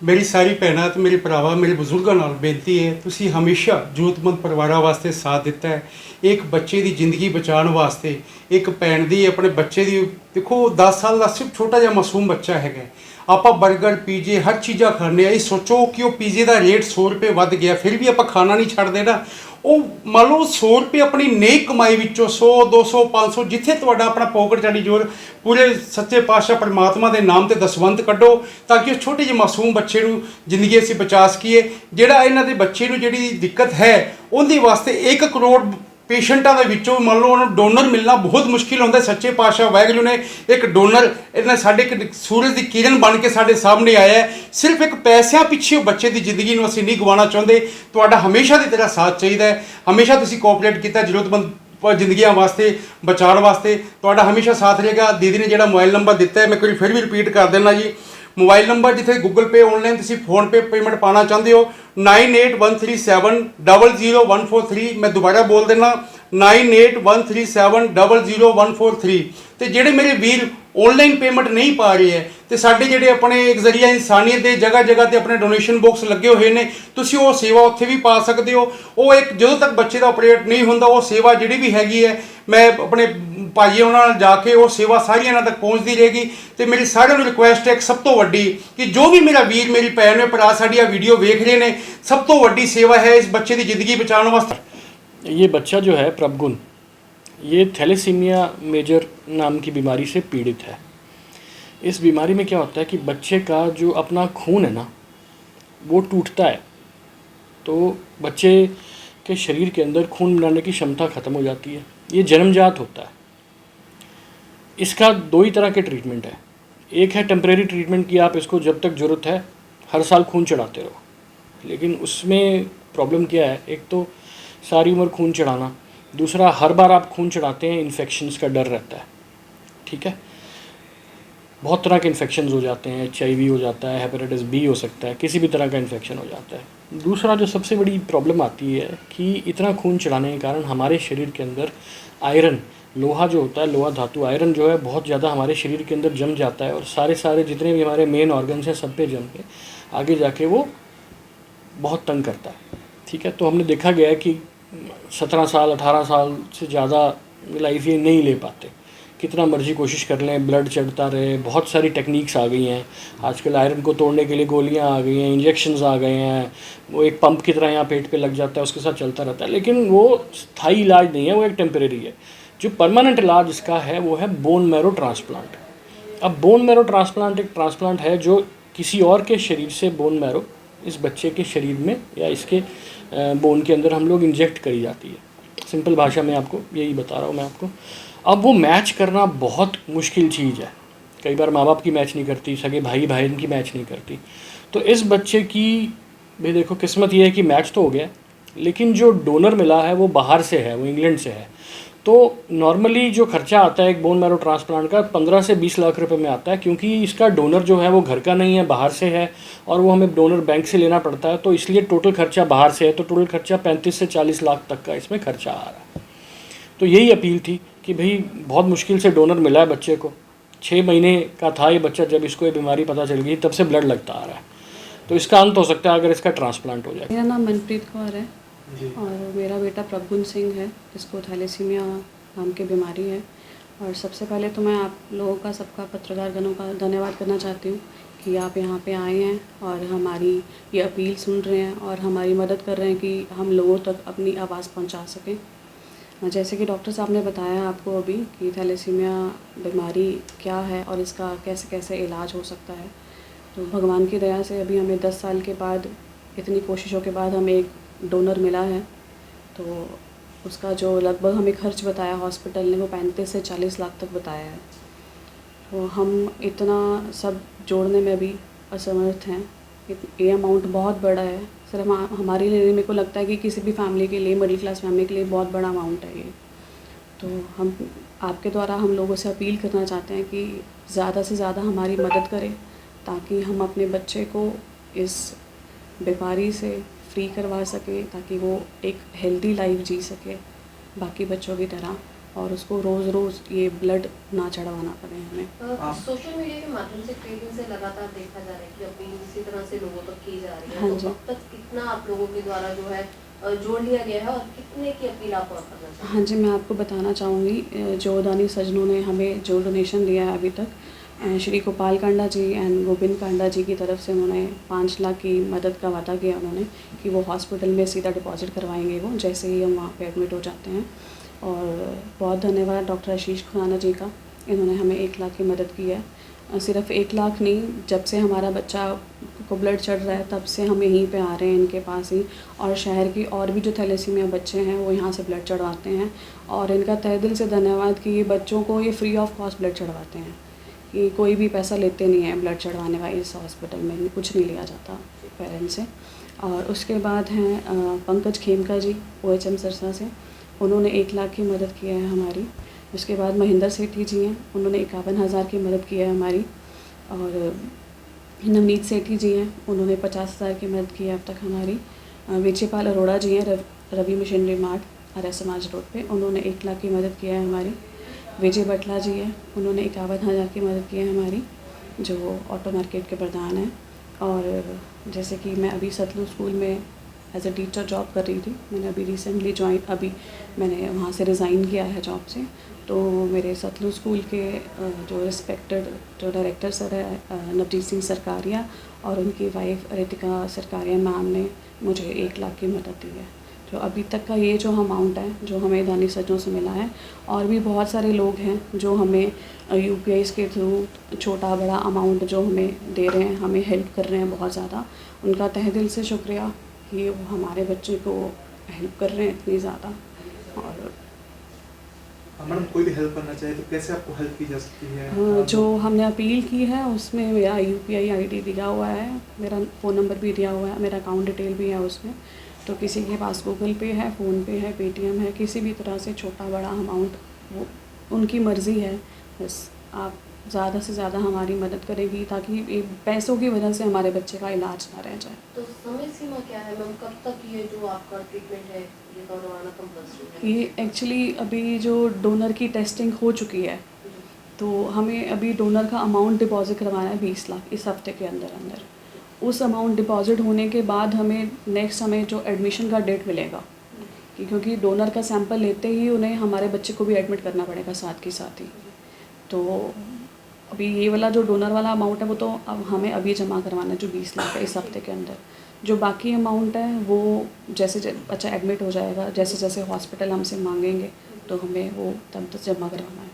ਮੇਰੀ ਸਾਰੀ ਭੈਣਾਂ ਤੇ ਮੇਰੇ ਭਰਾਵਾਂ ਮੇਰੇ ਬਜ਼ੁਰਗਾਂ ਨਾਲ ਬੇਨਤੀ ਹੈ, ਤੁਸੀਂ ਹਮੇਸ਼ਾ ਜ਼ਰੂਰਤਮੰਦ ਪਰਿਵਾਰਾਂ ਵਾਸਤੇ ਸਾਥ ਦਿੱਤਾ ਹੈ। ਇੱਕ ਬੱਚੇ ਦੀ ਜ਼ਿੰਦਗੀ ਬਚਾਉਣ ਵਾਸਤੇ, ਇੱਕ ਭੈਣ ਦੀ ਆਪਣੇ ਬੱਚੇ ਦੀ, ਦੇਖੋ 10 ਸਾਲ ਦਾ ਸਿਰਫ ਛੋਟਾ ਜਿਹਾ ਮਾਸੂਮ ਬੱਚਾ ਹੈਗਾ। ਆਪਾਂ 버ਗਰ ਪੀਜੇ ਹਰ ਚੀਜ਼ਾਂ ਖਾਂਦੇ ਆ। ਇਹ ਸੋਚੋ ਕਿ ਉਹ ਪੀਜੇ ਦਾ ਰੇਟ 100 ਰੁਪਏ ਵੱਧ ਗਿਆ, ਫਿਰ ਵੀ ਆਪਾਂ ਖਾਣਾ ਨਹੀਂ ਛੱਡਦੇ ਨਾ। ਉਹ ਮੰਨ ਲਓ 100 ਰੁਪਏ ਆਪਣੀ ਨੇਕ ਕਮਾਈ ਵਿੱਚੋਂ 100 200 500 ਜਿੱਥੇ ਤੁਹਾਡਾ ਆਪਣਾ ਪੋਕਟ ਚਾੜੀ ਜੋਰ, ਪੂਰੇ ਸੱਚੇ ਪਾਤਸ਼ਾਹ ਪਰਮਾਤਮਾ ਦੇ ਨਾਮ ਤੇ ਦਸਵੰਤ ਕੱਢੋ ਤਾਂ ਕਿ ਉਸ ਛੋਟੇ ਜਿਹੇ ਮਾਸੂਮ ਬੱਚੇ ਨੂੰ ਜ਼ਿੰਦਗੀ ਅਸੀਂ ਬਚਾ ਸਕੀਏ। ਜਿਹੜਾ ਇਹਨਾਂ ਦੇ ਬੱਚੇ ਨੂੰ ਜਿਹੜੀ ਦਿੱਕਤ ਹੈ ਉਹਦੇ ਵਾਸਤੇ 1 ਕਰੋੜ ਪੇਸ਼ੈਂਟਾਂ ਦੇ ਵਿੱਚੋਂ ਮੰਨ ਲਓ ਉਹਨਾਂ ਨੂੰ ਡੋਨਰ ਮਿਲਣਾ ਬਹੁਤ ਮੁਸ਼ਕਿਲ ਹੁੰਦਾ। ਸੱਚੇ ਪਾਤਸ਼ਾਹ ਵਾਹਿਗੁਰੂ ਨੇ ਇੱਕ ਡੋਨਰ ਇਹਨਾਂ ਸਾਡੇ ਇੱਕ ਸੂਰਜ ਦੀ ਕਿਰਨ ਬਣ ਕੇ ਸਾਡੇ ਸਾਹਮਣੇ ਆਇਆ ਹੈ। ਸਿਰਫ ਇੱਕ ਪੈਸਿਆਂ ਪਿੱਛੇ ਉਹ ਬੱਚੇ ਦੀ ਜ਼ਿੰਦਗੀ ਨੂੰ ਅਸੀਂ ਨਹੀਂ ਗਵਾਉਣਾ ਚਾਹੁੰਦੇ। ਤੁਹਾਡਾ ਹਮੇਸ਼ਾ ਦੀ ਤਰ੍ਹਾਂ ਸਾਥ ਚਾਹੀਦਾ ਹੈ। ਹਮੇਸ਼ਾ ਤੁਸੀਂ ਕੋਆਪਰੇਟ ਕੀਤਾ ਜ਼ਰੂਰਤਮੰਦ ਜ਼ਿੰਦਗੀਆਂ ਵਾਸਤੇ ਬਚਾਉਣ ਵਾਸਤੇ, ਤੁਹਾਡਾ ਹਮੇਸ਼ਾ ਸਾਥ ਰਹੇਗਾ। ਦੀਦੀ ਨੇ ਜਿਹੜਾ ਮੋਬਾਈਲ ਨੰਬਰ ਦਿੱਤਾ ਹੈ ਮੈਂ ਇੱਕ ਵਾਰੀ ਫਿਰ ਵੀ ਰਿਪੀਟ ਕਰ ਦਿੰਦਾ ਜੀ। ਮੋਬਾਈਲ ਨੰਬਰ ਜਿੱਥੇ ਗੂਗਲ ਪੇ ਆਨਲਾਈਨ ਤੁਸੀਂ ਫੋਨਪੇ ਪੇਮੈਂਟ ਪਾਉਣਾ ਚਾਹੁੰਦੇ ਹੋ 9813700143। ਮੈਂ ਦੁਬਾਰਾ ਬੋਲ ਦਿੰਦਾ 9813700143। ਤੇ ਜਿਹੜੇ ਮੇਰੇ ਵੀਰ ਆਨਲਾਈਨ ਪੇਮੈਂਟ ਨਹੀਂ ਪਾ ਰਹੇ ਹੈ ਤੇ ਸਾਡੇ ਜਿਹੜੇ ਆਪਣੇ ਇੱਕ ਜ਼ਰੀਆ ਇਨਸਾਨੀਅਤ ਦੇ ਜਗ੍ਹਾ ਜਗ੍ਹਾ ਤੇ ਆਪਣੇ ਡੋਨੇਸ਼ਨ ਬਾਕਸ ਲੱਗੇ ਹੋਏ ਨੇ, ਤੁਸੀਂ ਉਹ ਸੇਵਾ ਉੱਥੇ ਵੀ ਪਾ ਸਕਦੇ ਹੋ। ਉਹ ਇੱਕ ਜਦੋਂ ਤੱਕ ਬੱਚੇ ਦਾ ਆਪਰੇਟ ਨਹੀਂ ਹੁੰਦਾ ਉਹ ਸੇਵਾ ਜਿਹੜੀ ਵੀ ਹੈਗੀ ਹੈ ਮੈਂ ਆਪਣੇ ਭਾਈ ਉਹਨਾਂ ਨਾਲ ਜਾ ਕੇ ਉਹ ਸੇਵਾ ਸਾਰੀਆਂ ਇਹਨਾਂ ਤੱਕ ਪਹੁੰਚਦੀ ਰਹੇਗੀ। ਤੇ ਮੇਰੀ ਸਾਰਿਆਂ ਨੂੰ ਰਿਕੁਐਸਟ ਹੈ ਇੱਕ ਸਭ ਤੋਂ ਵੱਡੀ ਕਿ ਜੋ ਵੀ ਮੇਰਾ ਵੀਰ ਮੇਰੀ ਭੈਣ ਨੇ ਭਰਾ ਸਾਡੀ ਆ ਵੀਡੀਓ ਵੇਖ ਰਹੇ ਨੇ, ਸਭ ਤੋਂ ਵੱਡੀ ਸੇਵਾ ਹੈ ਇਸ ਬੱਚੇ ਦੀ ਜ਼ਿੰਦਗੀ ਬਚਾਉਣ ਵਾਸਤੇ। ये बच्चा जो है प्रभगुण, ये थैलेसीमिया मेजर नाम की बीमारी से पीड़ित है। इस बीमारी में क्या होता है कि बच्चे का जो अपना खून है ना वो टूटता है, तो बच्चे के शरीर के अंदर खून बनाने की क्षमता ख़त्म हो जाती है। ये जन्मजात होता है। इसका 2 ही तरह के ट्रीटमेंट है। एक है टेम्परेरी ट्रीटमेंट कि आप इसको जब तक ज़रूरत है हर साल खून चढ़ाते रहो, लेकिन उसमें प्रॉब्लम क्या है, एक तो सारी उम्र खून चढ़ाना, दूसरा हर बार आप खून चढ़ाते हैं इन्फेक्शंस का डर रहता है। ठीक है, बहुत तरह के इन्फेक्शंस हो जाते हैं, HIV हो जाता है, हेपेटाइटिस B हो सकता है, किसी भी तरह का इन्फेक्शन हो जाता है। दूसरा जो सबसे बड़ी प्रॉब्लम आती है कि इतना खून चढ़ाने के कारण हमारे शरीर के अंदर आयरन, लोहा जो होता है, लोहा धातु आयरन जो है बहुत ज़्यादा हमारे शरीर के अंदर जम जाता है और सारे जितने भी हमारे मेन ऑर्गन्स हैं सब पे जम के आगे जाके वो बहुत तंग करता है। ठीक है, तो हमने देखा गया है कि 17 साल 18 साल से ज़्यादा लाइफ ये नहीं ले पाते, कितना मर्जी कोशिश कर लें, ब्लड चढ़ता रहे। बहुत सारी टेक्निक्स आ गई हैं आजकल, आयरन को तोड़ने के लिए गोलियां आ गई हैं, इंजेक्शंस आ गए हैं, वो एक पंप की तरह यहाँ पेट पे लग जाता है, उसके साथ चलता रहता है, लेकिन वो स्थायी इलाज नहीं है, वो एक टेम्परेरी है। जो परमानेंट इलाज इसका है वो है बोन मैरो ट्रांसप्लांट। अब बोन मैरो ट्रांसप्लांट एक ट्रांसप्लांट है जो किसी और के शरीर से बोन मैरो इस बच्चे के शरीर में या इसके बोन के अंदर हम लोग इंजेक्ट करी जाती है। सिंपल भाषा में आपको यही बता रहा हूँ मैं आपको। अब वो मैच करना बहुत मुश्किल चीज़ है, कई बार माँ बाप की मैच नहीं करती, सगे भाई बहन की मैच नहीं करती। तो इस बच्चे की भी देखो किस्मत ये है कि मैच तो हो गया, लेकिन जो डोनर मिला है वो बाहर से है, वो इंग्लैंड से है। तो नॉर्मली जो खर्चा आता है एक बोन मैरो ट्रांसप्लांट का 15 से 20 लाख रुपए में आता है, क्योंकि इसका डोनर जो है वो घर का नहीं है, बाहर से है, और वो हमें डोनर बैंक से लेना पड़ता है। तो इसलिए टोटल खर्चा बाहर से है, तो टोटल खर्चा 35 से 40 लाख तक का इसमें खर्चा आ रहा है। तो यही अपील थी कि भाई बहुत मुश्किल से डोनर मिला है बच्चे को, 6 महीने का था ये बच्चा जब इसको ये बीमारी पता चल गई, तब से ब्लड लगता आ रहा है। तो इसका अंत हो सकता है अगर इसका ट्रांसप्लांट हो जाए। मेरा नाम मनप्रीत कौर है और मेरा बेटा प्रभगुण सिंह है, जिसको थैलेसीमिया नाम की बीमारी है। और सबसे पहले तो मैं आप लोगों का, सबका, पत्रकारगणों का धन्यवाद करना चाहती हूँ कि आप यहाँ पे आए हैं और हमारी ये अपील सुन रहे हैं और हमारी मदद कर रहे हैं कि हम लोगों तक अपनी आवाज़ पहुँचा सकें। जैसे कि डॉक्टर साहब ने बताया आपको अभी कि थैलेसीमिया बीमारी क्या है और इसका कैसे कैसे इलाज हो सकता है, तो भगवान की दया से अभी हमें 10 साल के बाद, इतनी कोशिशों के बाद हमें एक डोनर मिला है। तो उसका जो लगभग हमें खर्च बताया हॉस्पिटल ने वो 35 से 40 लाख तक बताया है। तो हम इतना सब जोड़ने में भी असमर्थ हैं। ये अमाउंट बहुत बड़ा है, सिर्फ हमारे लिए, मेरे को लगता है कि किसी भी फैमिली के लिए, मिडिल क्लास फैमिली के लिए बहुत बड़ा अमाउंट है ये। तो हम आपके द्वारा हम लोगों से अपील करना चाहते हैं कि ज़्यादा से ज़्यादा हमारी मदद करें ताकि हम अपने बच्चे को इस बीमारी से फ्री करवा सकें, ताकि वो एक हेल्दी लाइफ जी सके बाकी बच्चों की तरह। और उसको रोज़ रोज़ ये ब्लड ना चढ़वाना पड़े हमें। सोशल मीडिया के माध्यम से कई दिन से लगातार देखा जा रहा है कि अपील इसी तरह से लोगों तक की जा रही है। हाँ तो जी। अब तक कितना आप लोगों के द्वारा जो है जोड़ लिया गया है और कितने की अपील आप और करना चाहते हैं? हाँ जी, मैं आपको बताना चाहूँगी जो दानी सज्जनों ने हमें जो डोनेशन दिया है अभी तक, श्री गोपाल कांडा जी एंड गोविंद कांडा जी की तरफ से उन्होंने 5 लाख की मदद का वादा किया उन्होंने कि वो हॉस्पिटल में सीधा डिपॉजिट करवाएंगे वो जैसे ही हम वहाँ पे एडमिट हो जाते हैं। और बहुत धन्यवाद डॉक्टर आशीष खुराना जी का, इन्होंने हमें 1 लाख की मदद की है। सिर्फ 1 लाख नहीं, जब से हमारा बच्चा को ब्लड चढ़ रहा है तब से हम यहीं पे आ रहे हैं इनके पास ही, और शहर की और भी जो थैलेसीमिया बच्चे हैं वो यहाँ से ब्लड चढ़वाते हैं। और इनका तहे दिल से धन्यवाद कि ये बच्चों को ये फ्री ऑफ कॉस्ट ब्लड चढ़वाते हैं, कि कोई भी पैसा लेते नहीं है ब्लड चढ़वाने का। इस हॉस्पिटल में कुछ नहीं लिया जाता पेरेंट्स से। और उसके बाद हैं पंकज खेमका जी OHM सिरसा से, उन्होंने 1 लाख की मदद की है हमारी। उसके बाद महेंद्र सेठी जी हैं, उन्होंने 51,000 की मदद की है हमारी। और नवनीत सेठी जी हैं, उन्होंने 50,000 की मदद की है अब तक हमारी। विजयपाल अरोड़ा जी हैं Ravi machinery mart Arya Samaj road पे, उन्होंने 1 लाख की मदद की है हमारी। विजय बटला जी हैं, उन्होंने 51,000 की मदद की है हमारी, जो ऑटो मार्केट के प्रधान हैं। और जैसे कि मैं अभी सतलुज स्कूल में एज अ टीचर जॉब कर रही थी, मैंने अभी रिसेंटली अभी मैंने वहाँ से रिज़ाइन किया है जॉब से। तो मेरे सतलुज स्कूल के जो रिस्पेक्टेड जो डायरेक्टर सर है नवजीत सिंह सरकारिया और उनकी वाइफ रितिका सरकारिया मैम ने मुझे 1 लाख की मदद दी है। जो अभी तक का ये जो अमाउंट है जो हमें दानी सज्जनों से मिला है, और भी बहुत सारे लोग हैं जो हमें UPI के थ्रू छोटा बड़ा अमाउंट जो हमें दे रहे हैं, हमें हेल्प कर रहे हैं बहुत ज़्यादा, उनका तहे दिल से शुक्रिया कि वो हमारे बच्चे को हेल्प कर रहे हैं इतनी ज़्यादा। और मैडम कोई भी हेल्प करना चाहे तो कैसे आपको हेल्प की जा सकती है? जो हमने अपील की है उसमें मेरा UPI ID दिया हुआ है, मेरा फ़ोन नंबर भी दिया हुआ है, मेरा अकाउंट डिटेल भी है उसमें। तो किसी के पास गूगल पे है, फ़ोन पे है, पेटीएम है, किसी भी तरह से छोटा बड़ा अमाउंट वो उनकी मर्ज़ी है। बस आप ज़्यादा से ज़्यादा हमारी मदद करेगी ताकि पैसों की वजह से हमारे बच्चे का इलाज ना रह जाए। तो समय सीमा क्या है मैम, कब तक ये जो आपका ट्रीटमेंट है ये करवाना कंपल्सरी है? ये एक्चुअली अभी जो डोनर की टेस्टिंग हो चुकी है, तो हमें अभी डोनर का अमाउंट डिपॉज़िट करवाना है 20 लाख इस हफ्ते के अंदर अंदर। उस अमाउंट डिपॉज़िट होने के बाद हमें नेक्स्ट हमें जो एडमिशन का डेट मिलेगा, क्योंकि डोनर का सैंपल लेते ही उन्हें हमारे बच्चे को भी एडमिट करना पड़ेगा साथ के साथ ही। तो अभी ये वाला जो डोनर वाला अमाउंट है वो तो अब हमें अभी जमा करवाना है जो 20 लाख है इस हफ्ते के अंदर। जो बाकी अमाउंट है वो जैसे बच्चा एडमिट हो जाएगा, जैसे जैसे हॉस्पिटल हमसे मांगेंगे तो हमें वो तब तक जमा करवाना है।